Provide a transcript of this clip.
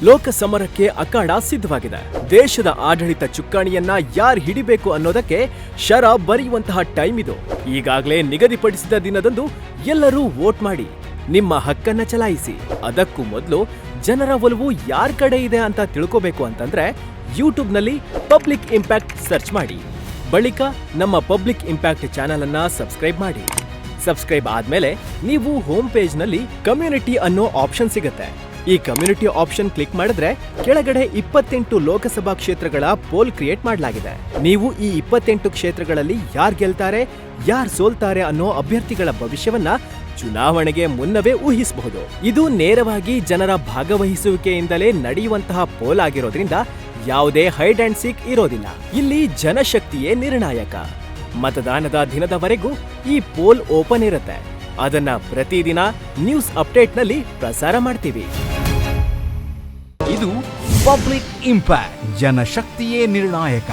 ಲೋಕ ಸಮರಕ್ಕೆ ಅಖಾಡ ಸಿದ್ಧವಾಗಿದೆ. ದೇಶದ ಆಡಳಿತ ಚುಕ್ಕಾಣಿಯನ್ನ ಯಾರು ಹಿಡಿಬೇಕು ಅನ್ನೋದಕ್ಕೆ ಶರ ಬರೆಯುವಂತಹ ಟೈಮ್ ಇದು. ಈಗಾಗಲೇ ನಿಗದಿಪಡಿಸಿದ ದಿನದಂದು ಎಲ್ಲರೂ ವೋಟ್ ಮಾಡಿ ನಿಮ್ಮ ಹಕ್ಕನ್ನ ಚಲಾಯಿಸಿ. ಅದಕ್ಕೂ ಮೊದಲು ಜನರ ಒಲವು ಯಾರ ಕಡೆ ಇದೆ ಅಂತ ತಿಳ್ಕೋಬೇಕು ಅಂತಂದ್ರೆ ಯೂಟ್ಯೂಬ್ನಲ್ಲಿ ಪಬ್ಲಿಕ್ ಇಂಪ್ಯಾಕ್ಟ್ ಸರ್ಚ್ ಮಾಡಿ. ಬಳಿಕ ನಮ್ಮ ಪಬ್ಲಿಕ್ ಇಂಪ್ಯಾಕ್ಟ್ ಚಾನೆಲ್ ಅನ್ನ ಸಬ್ಸ್ಕ್ರೈಬ್ ಮಾಡಿ. ಸಬ್ಸ್ಕ್ರೈಬ್ ಆದ್ಮೇಲೆ ನೀವು ಹೋಮ್ ಪೇಜ್ ನಲ್ಲಿ ಕಮ್ಯುನಿಟಿ ಅನ್ನೋ ಆಪ್ಷನ್ ಸಿಗುತ್ತೆ. ಈ ಕಮ್ಯುನಿಟಿ ಆಪ್ಷನ್ ಕ್ಲಿಕ್ ಮಾಡಿದ್ರೆ ಕೆಳಗಡೆ 28 ಲೋಕಸಭಾ ಕ್ಷೇತ್ರಗಳ ಪೋಲ್ ಕ್ರಿಯೇಟ್ ಮಾಡಲಾಗಿದೆ. ನೀವು ಈ 28 ಕ್ಷೇತ್ರಗಳಲ್ಲಿ ಯಾರು ಗೆಲ್ತಾರೆ, ಯಾರು ಸೋಲ್ತಾರೆ ಅನ್ನೋ ಅಭ್ಯರ್ಥಿಗಳ ಭವಿಷ್ಯವನ್ನ ಚುನಾವಣೆಗೆ ಮುನ್ನವೇ ಊಹಿಸಬಹುದು. ಇದು ನೇರವಾಗಿ ಜನರ ಭಾಗವಹಿಸುವಿಕೆಯಿಂದಲೇ ನಡೆಯುವಂತಹ ಪೋಲ್ ಆಗಿರೋದ್ರಿಂದ ಯಾವುದೇ ಹೈಡ್ ಅಂಡ್ ಸೀಕ್ ಇರೋದಿಲ್ಲ. ಇಲ್ಲಿ ಜನಶಕ್ತಿಯೇ ನಿರ್ಣಾಯಕ. ಮತದಾನದ ದಿನದವರೆಗೂ ಈ ಪೋಲ್ ಓಪನ್ ಇರುತ್ತೆ. ಅದನ್ನ ಪ್ರತಿದಿನ ನ್ಯೂಸ್ ಅಪ್ಡೇಟ್ನಲ್ಲಿ ಪ್ರಸಾರ ಮಾಡ್ತೀವಿ. ಇದು ಪಬ್ಲಿಕ್ ಇಂಪ್ಯಾಕ್ಟ್, ಜನಶಕ್ತಿಯೇ ನಿರ್ಣಾಯಕ.